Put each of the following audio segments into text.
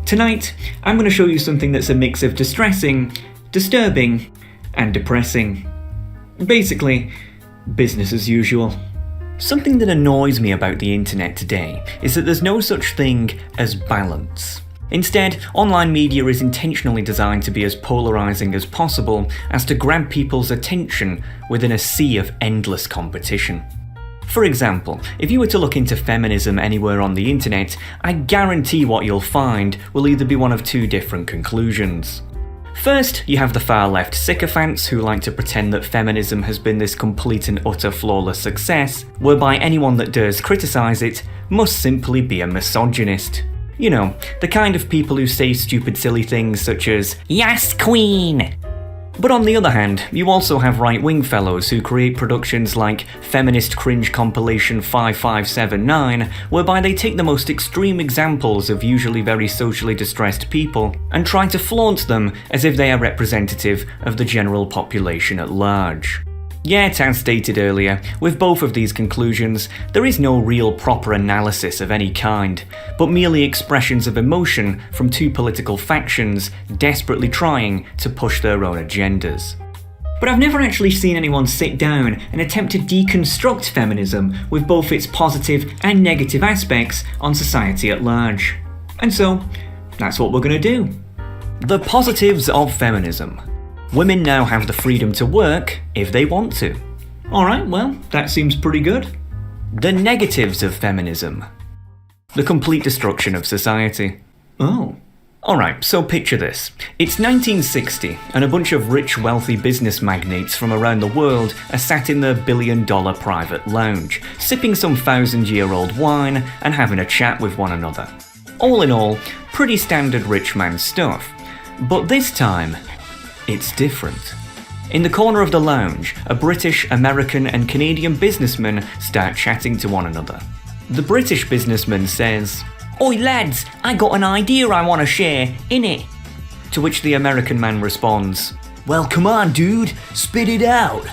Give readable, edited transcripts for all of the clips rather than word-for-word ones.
Tonight, I'm going to show you something that's a mix of distressing, disturbing, and depressing. Basically, business as usual. Something that annoys me about the internet today is that there's no such thing as balance. Instead, online media is intentionally designed to be as polarizing as possible as to grab people's attention within a sea of endless competition. For example, if you were to look into feminism anywhere on the internet, I guarantee what you'll find will either be one of two different conclusions. First, you have the far left sycophants who like to pretend that feminism has been this complete and utter flawless success, whereby anyone that dares criticize it must simply be a misogynist. You know, the kind of people who say stupid silly things such as, "Yes, Queen!" But on the other hand, you also have right-wing fellows who create productions like Feminist Cringe Compilation 5579, whereby they take the most extreme examples of usually very socially distressed people and try to flaunt them as if they are representative of the general population at large. Yet, as stated earlier, with both of these conclusions, there is no real proper analysis of any kind, but merely expressions of emotion from two political factions desperately trying to push their own agendas. But I've never actually seen anyone sit down and attempt to deconstruct feminism with both its positive and negative aspects on society at large. And so, that's what we're going to do. The positives of feminism. Women now have the freedom to work if they want to. Alright, well, that seems pretty good. The negatives of feminism. The complete destruction of society. Oh. Alright, so picture this. It's 1960, and a bunch of rich, wealthy business magnates from around the world are sat in their billion-dollar private lounge, sipping some 1,000-year-old wine and having a chat with one another. All in all, pretty standard rich man stuff. But this time, it's different. In the corner of the lounge, a British, American and Canadian businessman start chatting to one another. The British businessman says, "Oi lads, I got an idea I want to share, innit?" To which the American man responds, "Well, come on dude, spit it out."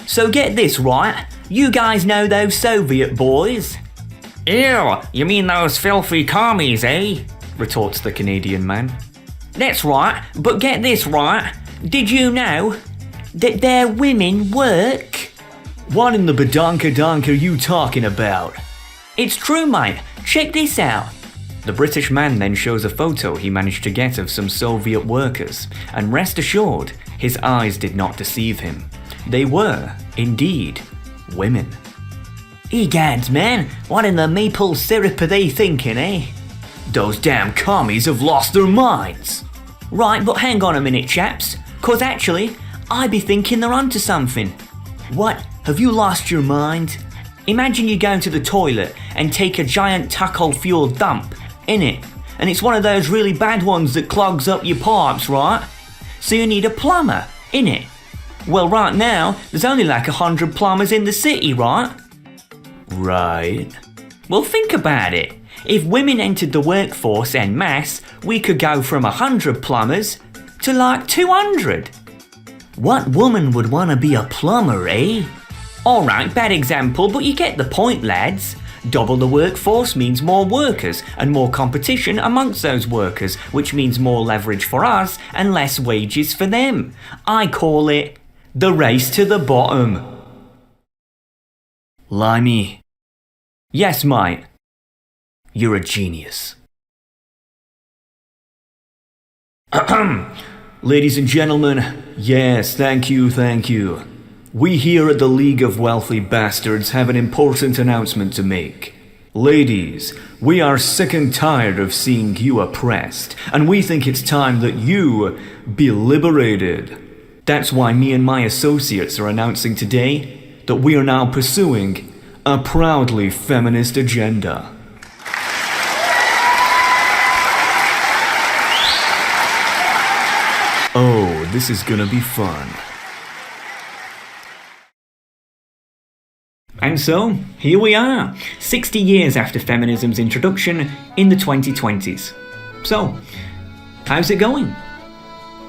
"So get this right, you guys know those Soviet boys?" "Ew, you mean those filthy commies, eh?" retorts the Canadian man. "That's right, but get this right. Did you know that their women work?" "What in the badonka-donk are you talking about?" "It's true, mate. Check this out." The British man then shows a photo he managed to get of some Soviet workers, and rest assured, his eyes did not deceive him. They were, indeed, women. "Egads, man, what in the maple syrup are they thinking, eh?" "Those damn commies have lost their minds." "Right, but hang on a minute, chaps. 'Cause actually, I be thinking they're onto something." "What? Have you lost your mind?" "Imagine you go to the toilet and take a giant taco-fueled dump, innit? And it's one of those really bad ones that clogs up your pipes, right? So you need a plumber, innit? Well, right now, there's only like 100 plumbers in the city, right?" "Right." "Well, think about it. If women entered the workforce en masse, we could go from 100 plumbers to like 200. What woman would want to be a plumber, eh?" "Alright, bad example, but you get the point, lads. Double the workforce means more workers and more competition amongst those workers, which means more leverage for us and less wages for them. I call it the race to the bottom." "Limey." "Yes, mate. You're a genius." "Ladies and gentlemen, yes, thank you. We here at the League of Wealthy Bastards have an important announcement to make. Ladies, we are sick and tired of seeing you oppressed, and we think it's time that you be liberated. That's why me and my associates are announcing today that we are now pursuing a proudly feminist agenda." Oh, this is gonna be fun. And so, here we are, 60 years after feminism's introduction in the 2020s. So, how's it going?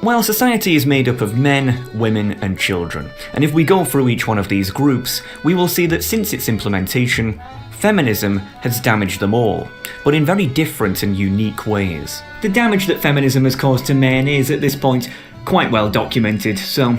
Well, society is made up of men, women, and children, and if we go through each one of these groups, we will see that since its implementation, Feminism has damaged them all, but in very different and unique ways. The damage that feminism has caused to men is, at this point, quite well documented, so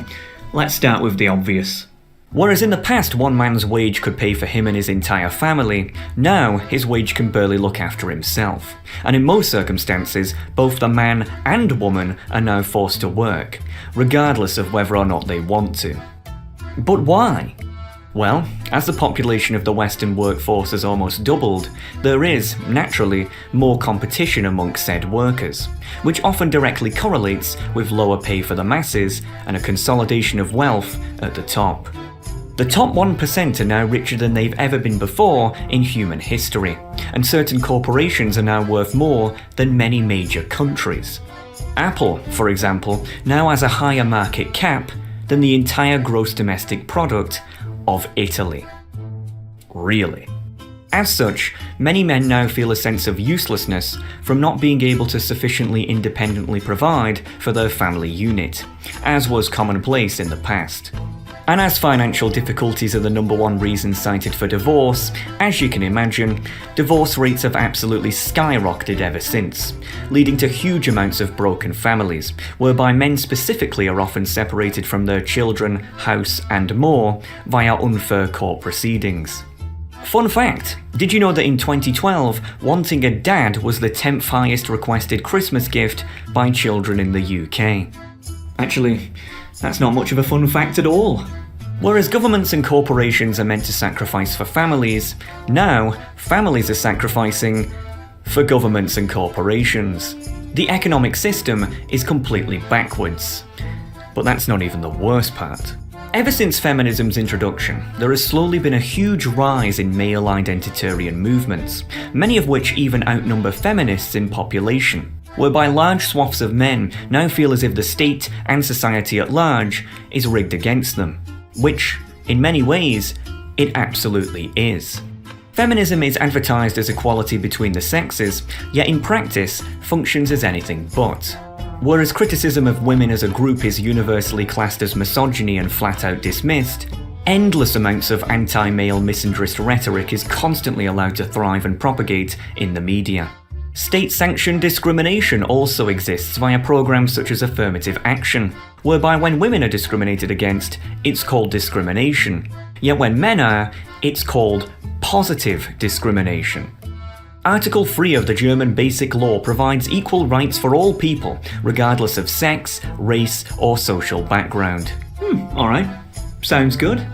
let's start with the obvious. Whereas in the past one man's wage could pay for him and his entire family, now his wage can barely look after himself. And in most circumstances, both the man and woman are now forced to work, regardless of whether or not they want to. But why? Well, as the population of the Western workforce has almost doubled, there is, naturally, more competition amongst said workers, which often directly correlates with lower pay for the masses and a consolidation of wealth at the top. The top 1% are now richer than they've ever been before in human history, and certain corporations are now worth more than many major countries. Apple, for example, now has a higher market cap than the entire gross domestic product of Italy. Really. As such, many men now feel a sense of uselessness from not being able to sufficiently independently provide for their family unit, as was commonplace in the past. And as financial difficulties are the number one reason cited for divorce, as you can imagine, divorce rates have absolutely skyrocketed ever since, leading to huge amounts of broken families, whereby men specifically are often separated from their children, house and more via unfair court proceedings. Fun fact, did you know that in 2012, wanting a dad was the 10th highest requested Christmas gift by children in the UK? Actually, that's not much of a fun fact at all. Whereas governments and corporations are meant to sacrifice for families, now families are sacrificing for governments and corporations. The economic system is completely backwards. But that's not even the worst part. Ever since feminism's introduction, there has slowly been a huge rise in male identitarian movements, many of which even outnumber feminists in population, whereby large swaths of men now feel as if the state and society at large is rigged against them, which, in many ways, it absolutely is. Feminism is advertised as equality between the sexes, yet in practice functions as anything but. Whereas criticism of women as a group is universally classed as misogyny and flat out dismissed, endless amounts of anti-male misandrist rhetoric is constantly allowed to thrive and propagate in the media. State-sanctioned discrimination also exists via programs such as affirmative action, whereby when women are discriminated against, it's called discrimination, yet when men are, it's called positive discrimination. Article 3 of the German Basic Law provides equal rights for all people, regardless of sex, race, or social background. Alright. Sounds good.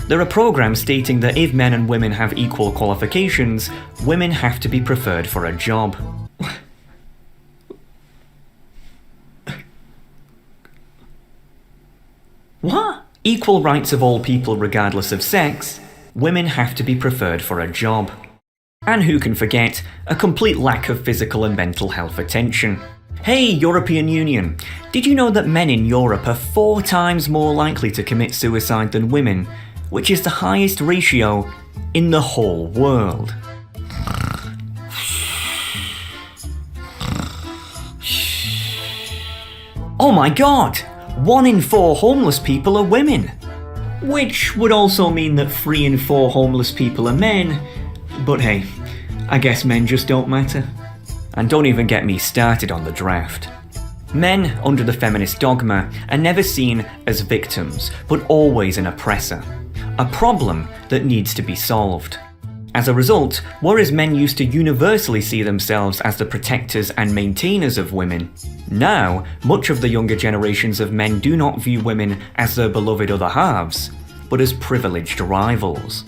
There are programs stating that if men and women have equal qualifications, women have to be preferred for a job. What? Equal rights of all people regardless of sex, women have to be preferred for a job. And who can forget a complete lack of physical and mental health attention? Hey, European Union, did you know that men in Europe are 4 times more likely to commit suicide than women, which is the highest ratio in the whole world? Oh my god! 1 in 4 homeless people are women! Which would also mean that 3 in 4 homeless people are men, but hey, I guess men just don't matter. And don't even get me started on the draft. Men, under the feminist dogma, are never seen as victims, but always an oppressor. A problem that needs to be solved. As a result, whereas men used to universally see themselves as the protectors and maintainers of women, now much of the younger generations of men do not view women as their beloved other halves, but as privileged rivals.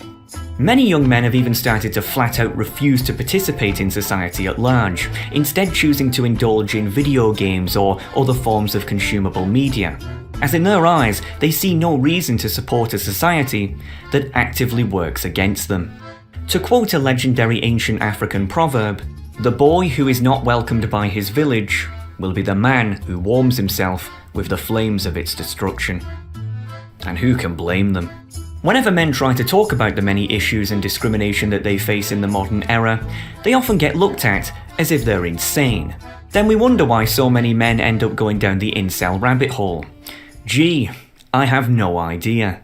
Many young men have even started to flat out refuse to participate in society at large, instead choosing to indulge in video games or other forms of consumable media, as in their eyes they see no reason to support a society that actively works against them. To quote a legendary ancient African proverb, "The boy who is not welcomed by his village will be the man who warms himself with the flames of its destruction." And who can blame them? Whenever men try to talk about the many issues and discrimination that they face in the modern era, they often get looked at as if they're insane. Then we wonder why so many men end up going down the incel rabbit hole. Gee, I have no idea.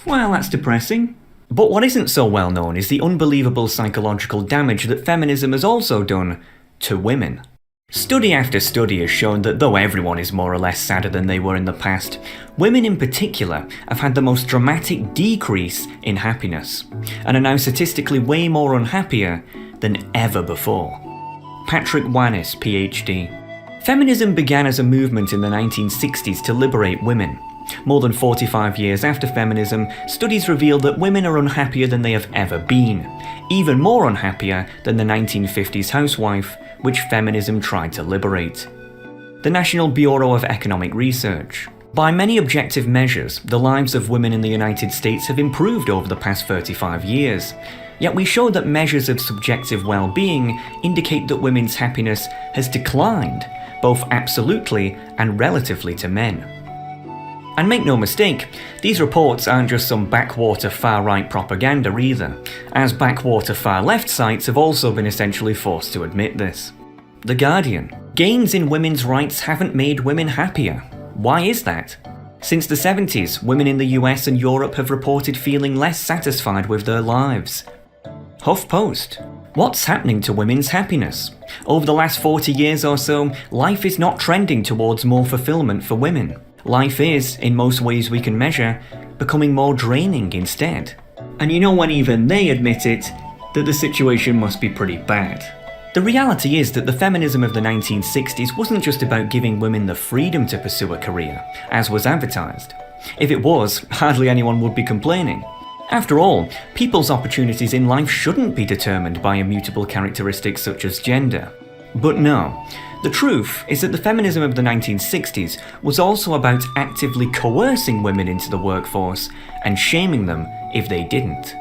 Well, that's depressing. But what isn't so well known is the unbelievable psychological damage that feminism has also done to women. Study after study has shown that though everyone is more or less sadder than they were in the past, women in particular have had the most dramatic decrease in happiness, and are now statistically way more unhappier than ever before. Patrick Wanis, PhD. Feminism began as a movement in the 1960s to liberate women. More than 45 years after feminism, studies reveal that women are unhappier than they have ever been, even more unhappier than the 1950s housewife, which feminism tried to liberate. The National Bureau of Economic Research. By many objective measures, the lives of women in the United States have improved over the past 35 years. Yet we show that measures of subjective well-being indicate that women's happiness has declined, both absolutely and relatively to men. And make no mistake, these reports aren't just some backwater far-right propaganda either, as backwater far-left sites have also been essentially forced to admit this. The Guardian. Gains in women's rights haven't made women happier. Why is that? Since the 70s, women in the US and Europe have reported feeling less satisfied with their lives. HuffPost. What's happening to women's happiness? Over the last 40 years or so, life is not trending towards more fulfillment for women. Life is, in most ways we can measure, becoming more draining instead. And you know when even they admit it, that the situation must be pretty bad. The reality is that the feminism of the 1960s wasn't just about giving women the freedom to pursue a career, as was advertised. If it was, hardly anyone would be complaining. After all, people's opportunities in life shouldn't be determined by immutable characteristics such as gender. But no. The truth is that the feminism of the 1960s was also about actively coercing women into the workforce and shaming them if they didn't.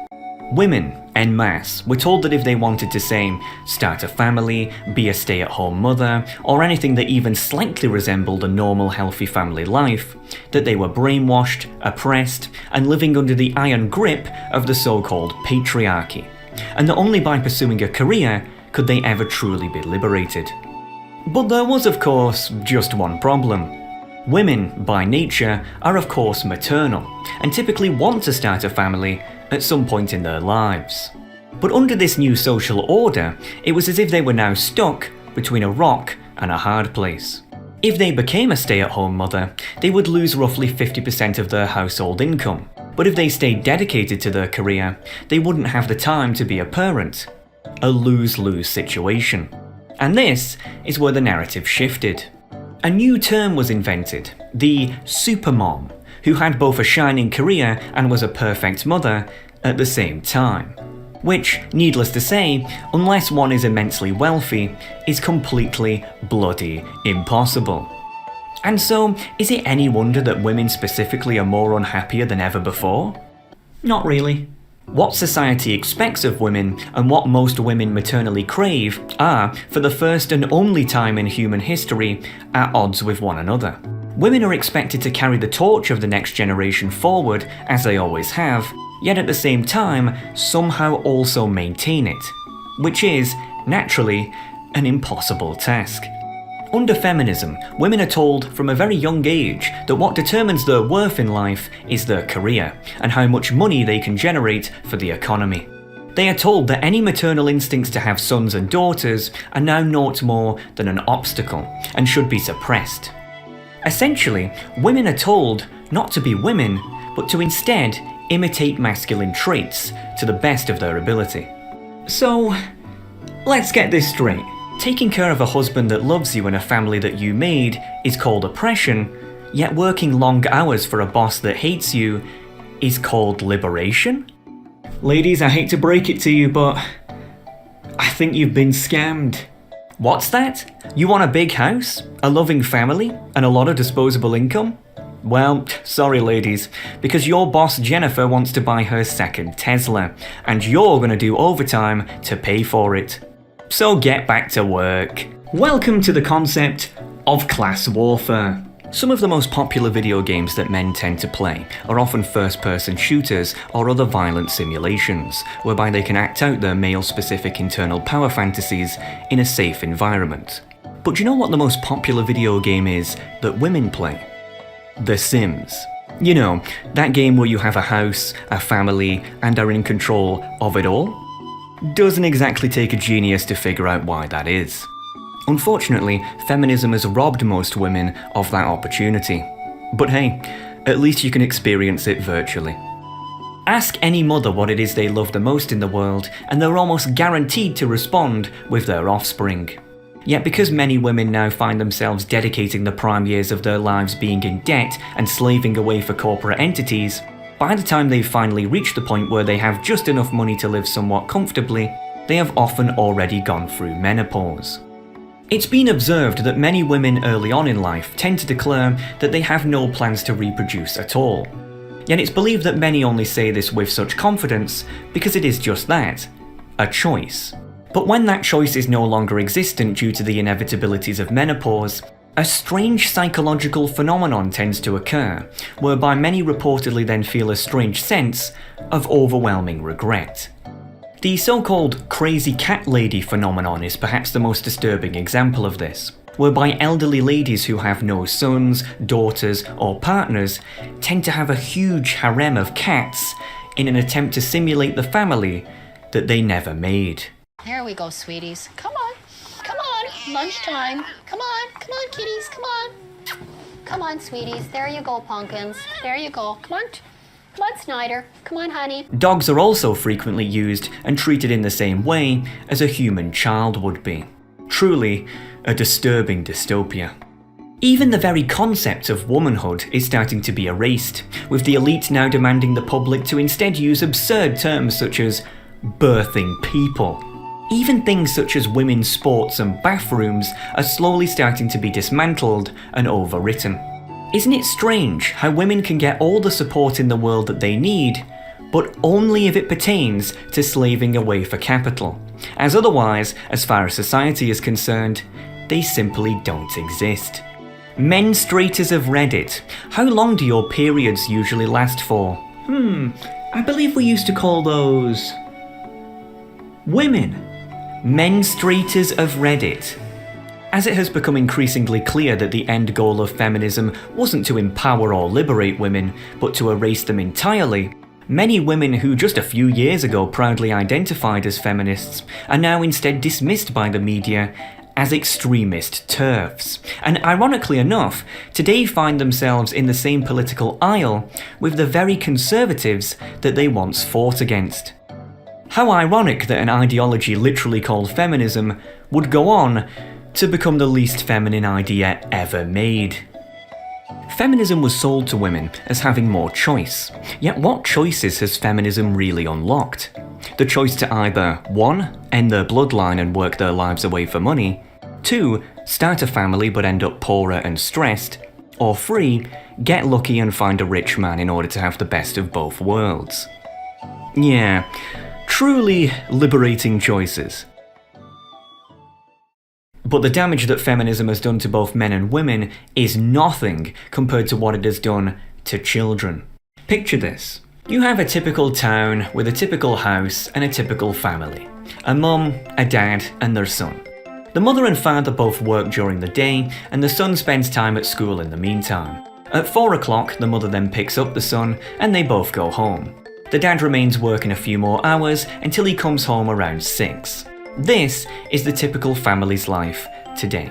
Women, en masse, were told that if they wanted to, say, start a family, be a stay-at-home mother, or anything that even slightly resembled a normal, healthy family life, that they were brainwashed, oppressed, and living under the iron grip of the so-called patriarchy, and that only by pursuing a career could they ever truly be liberated. But there was, of course, just one problem. Women, by nature, are of course maternal, and typically want to start a family at some point in their lives. But under this new social order, it was as if they were now stuck between a rock and a hard place. If they became a stay-at-home mother, they would lose roughly 50% of their household income. But if they stayed dedicated to their career, they wouldn't have the time to be a parent. A lose-lose situation. And this is where the narrative shifted. A new term was invented, the supermom, who had both a shining career and was a perfect mother at the same time. Which, needless to say, unless one is immensely wealthy, is completely bloody impossible. And so, is it any wonder that women specifically are more unhappier than ever before? Not really. What society expects of women and what most women maternally crave are, for the first and only time in human history, at odds with one another. Women are expected to carry the torch of the next generation forward, as they always have, yet at the same time, somehow also maintain it, which is, naturally, an impossible task. Under feminism, women are told from a very young age that what determines their worth in life is their career, and how much money they can generate for the economy. They are told that any maternal instincts to have sons and daughters are now naught more than an obstacle, and should be suppressed. Essentially, women are told not to be women, but to instead imitate masculine traits to the best of their ability. So, let's get this straight. Taking care of a husband that loves you and a family that you made is called oppression, yet working long hours for a boss that hates you is called liberation? Ladies, I hate to break it to you, but I think you've been scammed. What's that? You want a big house, a loving family, and a lot of disposable income? Well, sorry ladies, because your boss Jennifer wants to buy her second Tesla, and you're gonna do overtime to pay for it. So get back to work. Welcome to the concept of class warfare. Some of the most popular video games that men tend to play are often first-person shooters or other violent simulations, whereby they can act out their male-specific internal power fantasies in a safe environment. But do you know what the most popular video game is that women play? The Sims. You know, that game where you have a house, a family, and are in control of it all? Doesn't exactly take a genius to figure out why that is. Unfortunately, feminism has robbed most women of that opportunity. But hey, at least you can experience it virtually. Ask any mother what it is they love the most in the world, and they're almost guaranteed to respond with their offspring. Yet because many women now find themselves dedicating the prime years of their lives being in debt and slaving away for corporate entities, by the time they've finally reached the point where they have just enough money to live somewhat comfortably, they have often already gone through menopause. It's been observed that many women early on in life tend to declare that they have no plans to reproduce at all. Yet it's believed that many only say this with such confidence because it is just that, a choice. But when that choice is no longer existent due to the inevitabilities of menopause, a strange psychological phenomenon tends to occur, whereby many reportedly then feel a strange sense of overwhelming regret. The so-called crazy cat lady phenomenon is perhaps the most disturbing example of this, whereby elderly ladies who have no sons, daughters, or partners tend to have a huge harem of cats in an attempt to simulate the family that they never made. There we go, sweeties. Come on. Come on. Lunchtime. Come on. Come on, kitties. Come on. Come on, sweeties. There you go, pumpkins. There you go. Come on. Come on, Snyder. Come on, honey. Dogs are also frequently used and treated in the same way as a human child would be. Truly, a disturbing dystopia. Even the very concept of womanhood is starting to be erased, with the elite now demanding the public to instead use absurd terms such as birthing people. Even things such as women's sports and bathrooms are slowly starting to be dismantled and overwritten. Isn't it strange how women can get all the support in the world that they need, but only if it pertains to slaving away for capital, as otherwise, as far as society is concerned, they simply don't exist. Menstruators of Reddit. How long do your periods usually last for? I believe we used to call those women. Menstruators of Reddit. As it has become increasingly clear that the end goal of feminism wasn't to empower or liberate women, but to erase them entirely, many women who just a few years ago proudly identified as feminists are now instead dismissed by the media as extremist TERFs, and ironically enough, today find themselves in the same political aisle with the very conservatives that they once fought against. How ironic that an ideology literally called feminism would go on to become the least feminine idea ever made. Feminism was sold to women as having more choice, yet what choices has feminism really unlocked? The choice to either 1. End their bloodline and work their lives away for money, 2. Start a family but end up poorer and stressed, or 3. Get lucky and find a rich man in order to have the best of both worlds. Yeah, truly liberating choices. But the damage that feminism has done to both men and women is nothing compared to what it has done to children. Picture this. You have a typical town with a typical house and a typical family. A mum, a dad, and their son. The mother and father both work during the day, and the son spends time at school in the meantime. At 4 o'clock, the mother then picks up the son, and they both go home. The dad remains working a few more hours until he comes home around 6. This is the typical family's life today.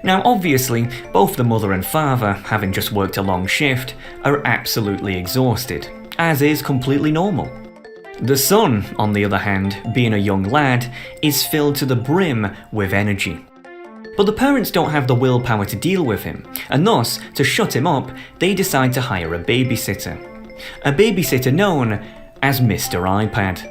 Now obviously, both the mother and father, having just worked a long shift, are absolutely exhausted, as is completely normal. The son, on the other hand, being a young lad, is filled to the brim with energy. But the parents don't have the willpower to deal with him, and thus, to shut him up, they decide to hire a babysitter. A babysitter known as Mr. iPad.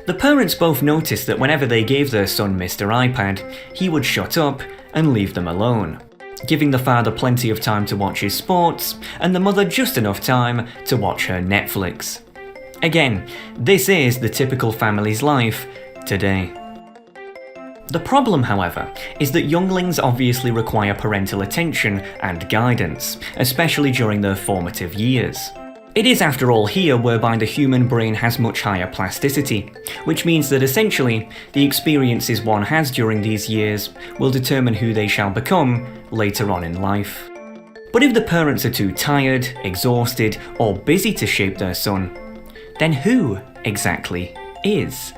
The parents both noticed that whenever they gave their son Mr. iPad, he would shut up and leave them alone, giving the father plenty of time to watch his sports, and the mother just enough time to watch her Netflix. Again, this is the typical family's life today. The problem, however, is that younglings obviously require parental attention and guidance, especially during their formative years. It is, after all, here whereby the human brain has much higher plasticity, which means that essentially, the experiences one has during these years will determine who they shall become later on in life. But if the parents are too tired, exhausted, or busy to shape their son, then who exactly is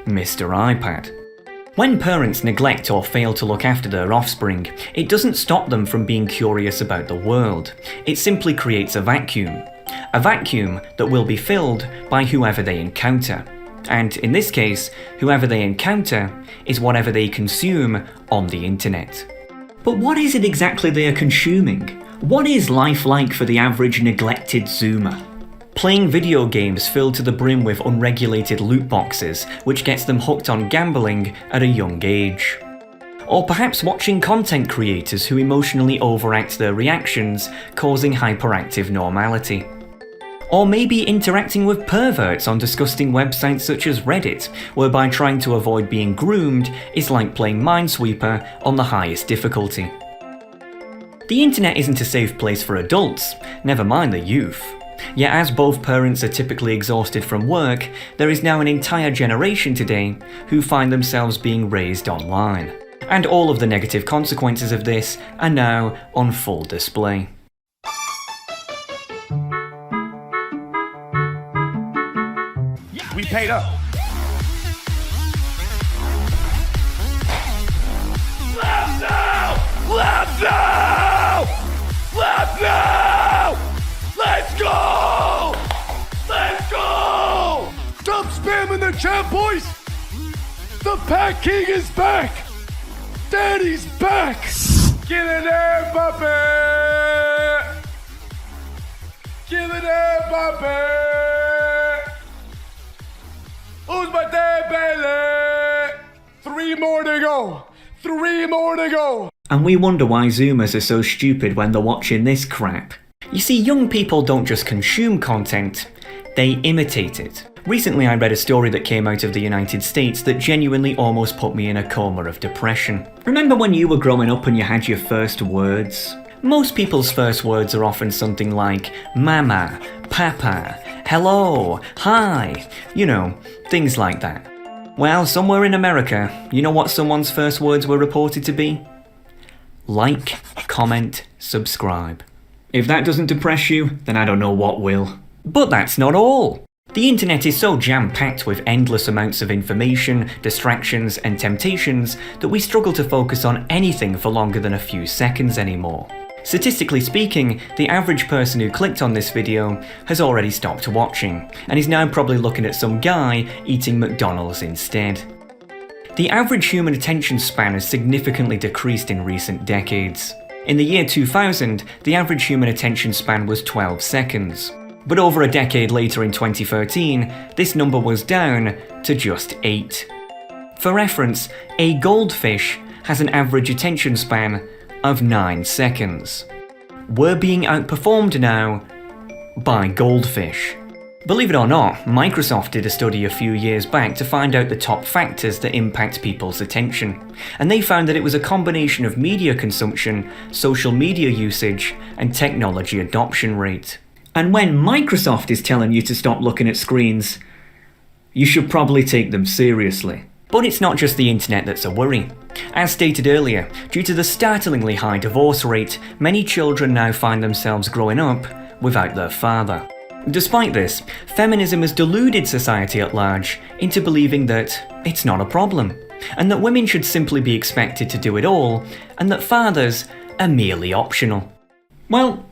Mr. iPad? When parents neglect or fail to look after their offspring, it doesn't stop them from being curious about the world. It simply creates a vacuum. A vacuum that will be filled by whoever they encounter. And in this case, whoever they encounter is whatever they consume on the internet. But what is it exactly they are consuming? What is life like for the average neglected Zoomer? Playing video games filled to the brim with unregulated loot boxes, which gets them hooked on gambling at a young age. Or perhaps watching content creators who emotionally overact their reactions, causing hyperactive normality. Or maybe interacting with perverts on disgusting websites such as Reddit, whereby trying to avoid being groomed is like playing Minesweeper on the highest difficulty. The internet isn't a safe place for adults, never mind the youth. Yet as both parents are typically exhausted from work, there is now an entire generation today who find themselves being raised online. And all of the negative consequences of this are now on full display. We paid up. Left now! Left now! Left now! Let's go! Let's go! Stop spamming the chat, boys! The Pack King is back! Daddy's back! Get in there, puppy! Get in there, puppy! Who's my dad, Bailey? 3 more to go! 3 more to go! And we wonder why Zoomers are so stupid when they're watching this crap. You see, young people don't just consume content, they imitate it. Recently I read a story that came out of the United States that genuinely almost put me in a coma of depression. Remember when you were growing up and you had your first words? Most people's first words are often something like mama, papa, hello, hi, you know, things like that. Well, somewhere in America, you know what someone's first words were reported to be? Like, comment, subscribe. If that doesn't depress you, then I don't know what will. But that's not all. The internet is so jam-packed with endless amounts of information, distractions, and temptations that we struggle to focus on anything for longer than a few seconds anymore. Statistically speaking, the average person who clicked on this video has already stopped watching, and is now probably looking at some guy eating McDonald's instead. The average human attention span has significantly decreased in recent decades. In the year 2000, the average human attention span was 12 seconds. But over a decade later in 2013, this number was down to just 8. For reference, a goldfish has an average attention span of 9 seconds. We're being outperformed now by goldfish. Believe it or not, Microsoft did a study a few years back to find out the top factors that impact people's attention, and they found that it was a combination of media consumption, social media usage, and technology adoption rate. And when Microsoft is telling you to stop looking at screens, you should probably take them seriously. But it's not just the internet that's a worry. As stated earlier, due to the startlingly high divorce rate, many children now find themselves growing up without their father. Despite this, feminism has deluded society at large into believing that it's not a problem, and that women should simply be expected to do it all, and that fathers are merely optional. Well,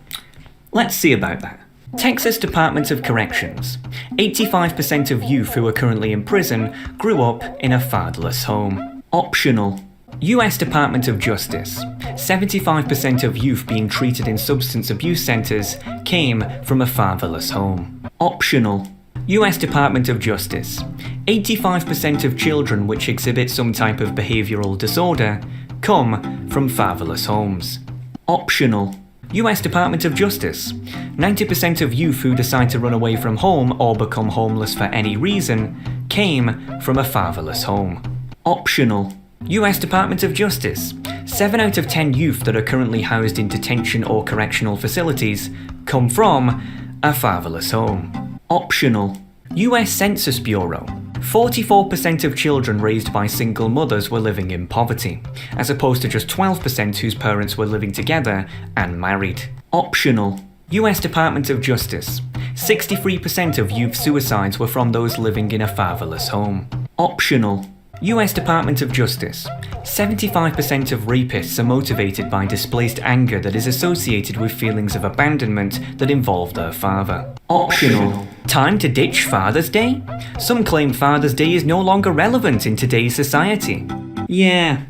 let's see about that. Texas Department of Corrections. 85% of youth who are currently in prison grew up in a fatherless home. Optional. US Department of Justice. 75% of youth being treated in substance abuse centres came from a fatherless home. Optional. US Department of Justice. 85% of children which exhibit some type of behavioural disorder come from fatherless homes. Optional. US Department of Justice. 90% of youth who decide to run away from home or become homeless for any reason came from a fatherless home. Optional. US Department of Justice. 7 out of 10 youth that are currently housed in detention or correctional facilities come from a fatherless home. Optional. US Census Bureau. 44% of children raised by single mothers were living in poverty, as opposed to just 12% whose parents were living together and married. Optional. US Department of Justice. 63% of youth suicides were from those living in a fatherless home. Optional. US Department of Justice. 75% of rapists are motivated by displaced anger that is associated with feelings of abandonment that involve their father. Optional. Time to ditch Father's Day? Some claim Father's Day is no longer relevant in today's society. Yeah,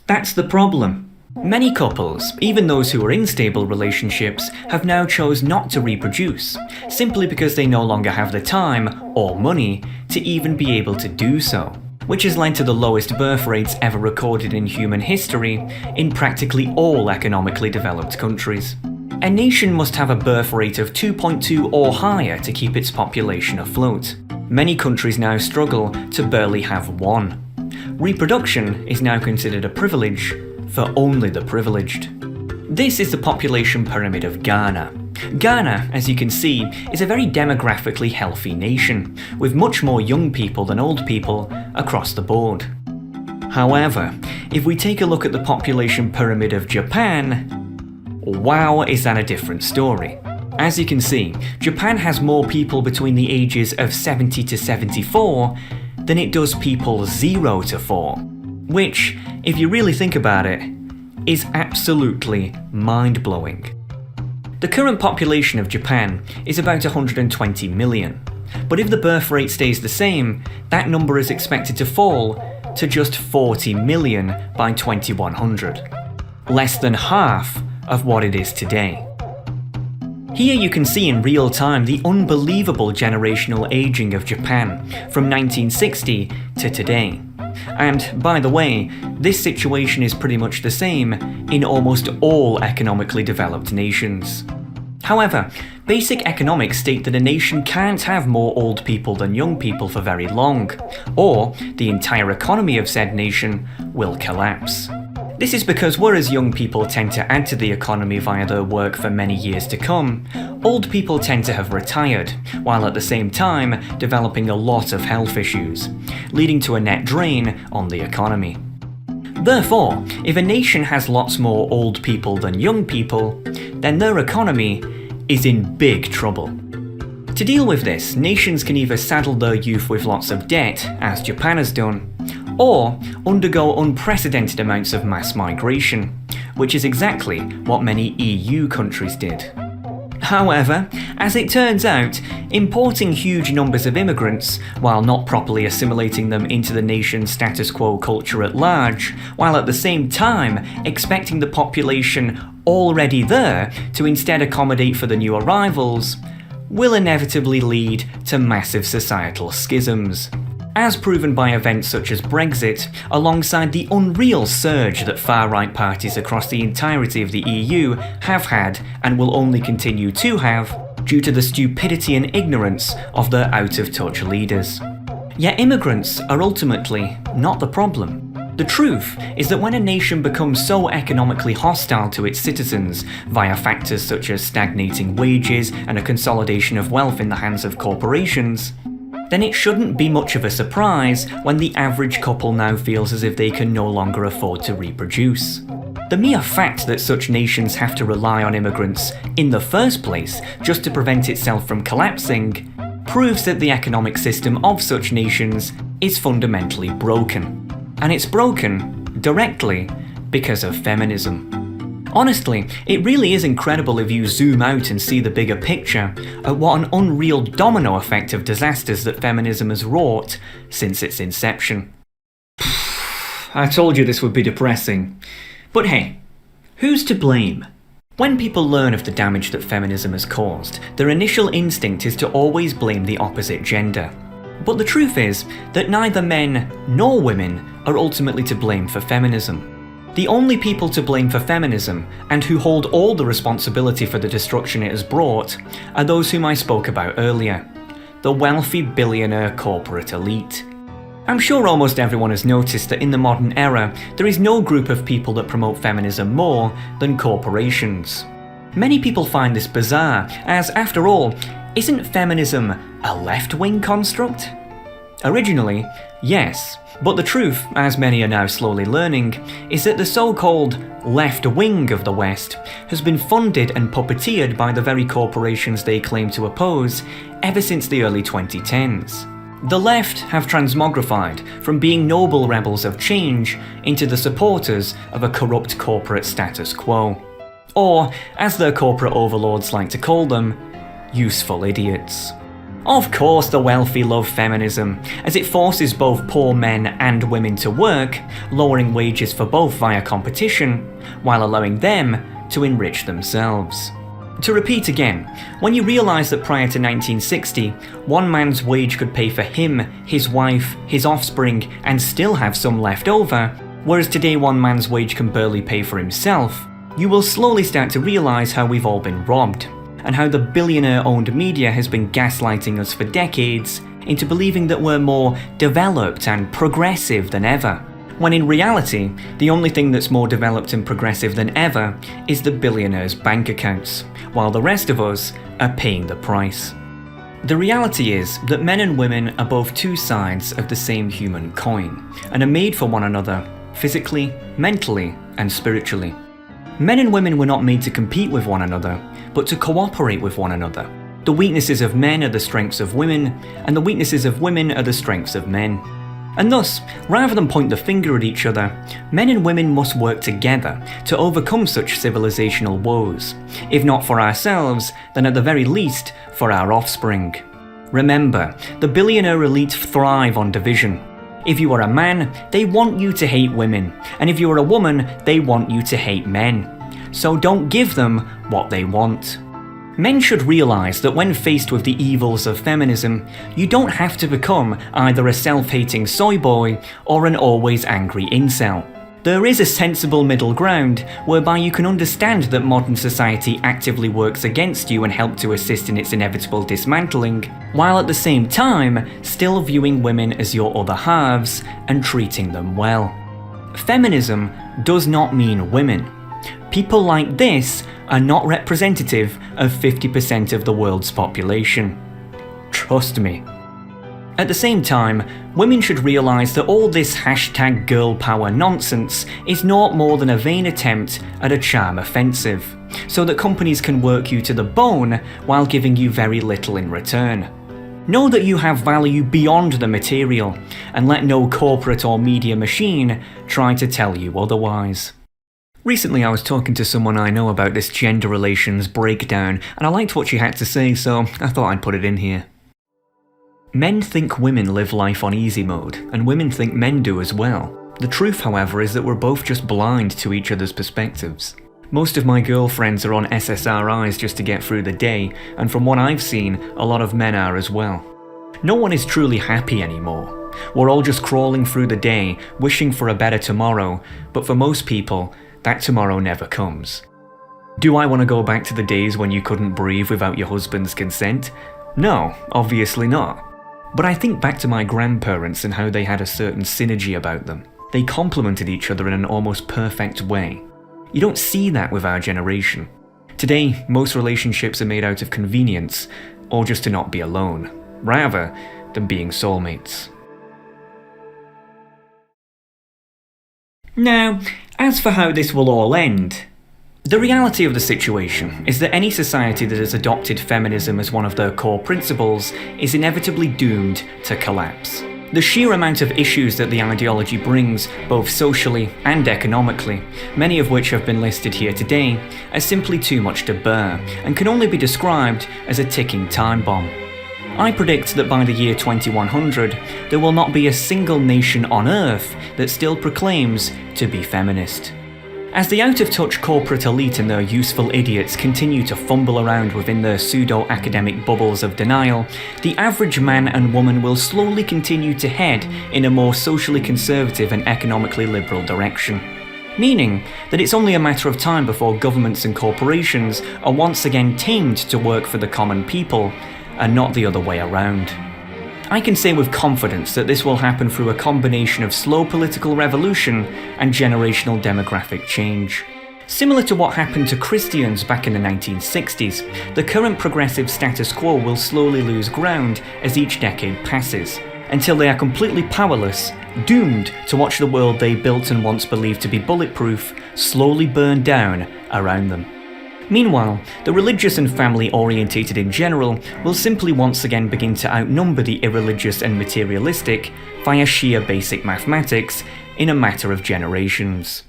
that's the problem. Many couples, even those who are in stable relationships, have now chose not to reproduce, simply because they no longer have the time or money to even be able to do so, which has led to the lowest birth rates ever recorded in human history in practically all economically developed countries. A nation must have a birth rate of 2.2 or higher to keep its population afloat. Many countries now struggle to barely have one. Reproduction is now considered a privilege for only the privileged. This is the population pyramid of Ghana. Ghana, as you can see, is a very demographically healthy nation, with much more young people than old people across the board. However, if we take a look at the population pyramid of Japan, wow, is that a different story. As you can see, Japan has more people between the ages of 70 to 74 than it does people 0 to 4, which, if you really think about it, is absolutely mind-blowing. The current population of Japan is about 120 million, but if the birth rate stays the same, that number is expected to fall to just 40 million by 2100, less than half of what it is today. Here you can see in real time the unbelievable generational aging of Japan from 1960 to today. And, by the way, this situation is pretty much the same in almost all economically developed nations. However, basic economics state that a nation can't have more old people than young people for very long, or the entire economy of said nation will collapse. This is because whereas young people tend to add to the economy via their work for many years to come, old people tend to have retired, while at the same time developing a lot of health issues, leading to a net drain on the economy. Therefore, if a nation has lots more old people than young people, then their economy is in big trouble. To deal with this, nations can either saddle their youth with lots of debt, as Japan has done, or undergo unprecedented amounts of mass migration, which is exactly what many EU countries did. However, as it turns out, importing huge numbers of immigrants, while not properly assimilating them into the nation's status quo culture at large, while at the same time expecting the population already there to instead accommodate for the new arrivals, will inevitably lead to massive societal schisms, as proven by events such as Brexit, alongside the unreal surge that far-right parties across the entirety of the EU have had and will only continue to have due to the stupidity and ignorance of their out-of-touch leaders. Yet immigrants are ultimately not the problem. The truth is that when a nation becomes so economically hostile to its citizens via factors such as stagnating wages and a consolidation of wealth in the hands of corporations, then it shouldn't be much of a surprise when the average couple now feels as if they can no longer afford to reproduce. The mere fact that such nations have to rely on immigrants in the first place just to prevent itself from collapsing proves that the economic system of such nations is fundamentally broken. And it's broken directly because of feminism. Honestly, it really is incredible if you zoom out and see the bigger picture at what an unreal domino effect of disasters that feminism has wrought since its inception. I told you this would be depressing. But hey, who's to blame? When people learn of the damage that feminism has caused, their initial instinct is to always blame the opposite gender. But the truth is that neither men nor women are ultimately to blame for feminism. The only people to blame for feminism, and who hold all the responsibility for the destruction it has brought, are those whom I spoke about earlier, the wealthy billionaire corporate elite. I'm sure almost everyone has noticed that in the modern era, there is no group of people that promote feminism more than corporations. Many people find this bizarre, as after all, isn't feminism a left-wing construct? Originally, yes, but the truth, as many are now slowly learning, is that the so-called left wing of the West has been funded and puppeteered by the very corporations they claim to oppose ever since the early 2010s. The left have transmogrified from being noble rebels of change into the supporters of a corrupt corporate status quo. Or, as their corporate overlords like to call them, useful idiots. Of course the wealthy love feminism, as it forces both poor men and women to work, lowering wages for both via competition, while allowing them to enrich themselves. To repeat again, when you realise that prior to 1960, one man's wage could pay for him, his wife, his offspring, and still have some left over, whereas today one man's wage can barely pay for himself, you will slowly start to realise how we've all been robbed, and how the billionaire-owned media has been gaslighting us for decades into believing that we're more developed and progressive than ever, when in reality, the only thing that's more developed and progressive than ever is the billionaires' bank accounts, while the rest of us are paying the price. The reality is that men and women are both two sides of the same human coin, and are made for one another, physically, mentally, and spiritually. Men and women were not made to compete with one another, but to cooperate with one another. The weaknesses of men are the strengths of women, and the weaknesses of women are the strengths of men. And thus, rather than point the finger at each other, men and women must work together to overcome such civilizational woes, if not for ourselves, then at the very least for our offspring. Remember, the billionaire elite thrive on division. If you are a man, they want you to hate women, and if you are a woman, they want you to hate men. So don't give them what they want. Men should realise that when faced with the evils of feminism, you don't have to become either a self-hating soy boy or an always angry incel. There is a sensible middle ground whereby you can understand that modern society actively works against you and help to assist in its inevitable dismantling, while at the same time still viewing women as your other halves and treating them well. Feminism does not mean women. People like this are not representative of 50% of the world's population. Trust me. At the same time, women should realise that all this #girl power nonsense is naught more than a vain attempt at a charm offensive, so that companies can work you to the bone while giving you very little in return. Know that you have value beyond the material, and let no corporate or media machine try to tell you otherwise. Recently I was talking to someone I know about this gender relations breakdown, and I liked what she had to say, so I thought I'd put it in here. Men think women live life on easy mode, and women think men do as well. The truth, however, is that we're both just blind to each other's perspectives. Most of my girlfriends are on SSRIs just to get through the day, and from what I've seen, a lot of men are as well. No one is truly happy anymore. We're all just crawling through the day, wishing for a better tomorrow, but for most people, that tomorrow never comes. Do I want to go back to the days when you couldn't breathe without your husband's consent? No, obviously not. But I think back to my grandparents and how they had a certain synergy about them. They complemented each other in an almost perfect way. You don't see that with our generation. Today, most relationships are made out of convenience, or just to not be alone, rather than being soulmates. Now, as for how this will all end, the reality of the situation is that any society that has adopted feminism as one of their core principles is inevitably doomed to collapse. The sheer amount of issues that the ideology brings, both socially and economically, many of which have been listed here today, are simply too much to bear, and can only be described as a ticking time bomb. I predict that by the year 2100, there will not be a single nation on Earth that still proclaims to be feminist. As the out-of-touch corporate elite and their useful idiots continue to fumble around within their pseudo-academic bubbles of denial, the average man and woman will slowly continue to head in a more socially conservative and economically liberal direction. Meaning that it's only a matter of time before governments and corporations are once again tamed to work for the common people, and not the other way around. I can say with confidence that this will happen through a combination of slow political revolution and generational demographic change. Similar to what happened to Christians back in the 1960s, the current progressive status quo will slowly lose ground as each decade passes, until they are completely powerless, doomed to watch the world they built and once believed to be bulletproof slowly burn down around them. Meanwhile, the religious and family-orientated in general will simply once again begin to outnumber the irreligious and materialistic via sheer basic mathematics in a matter of generations.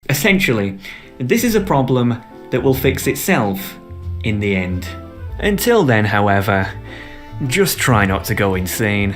Essentially, this is a problem that will fix itself in the end. Until then, however, just try not to go insane.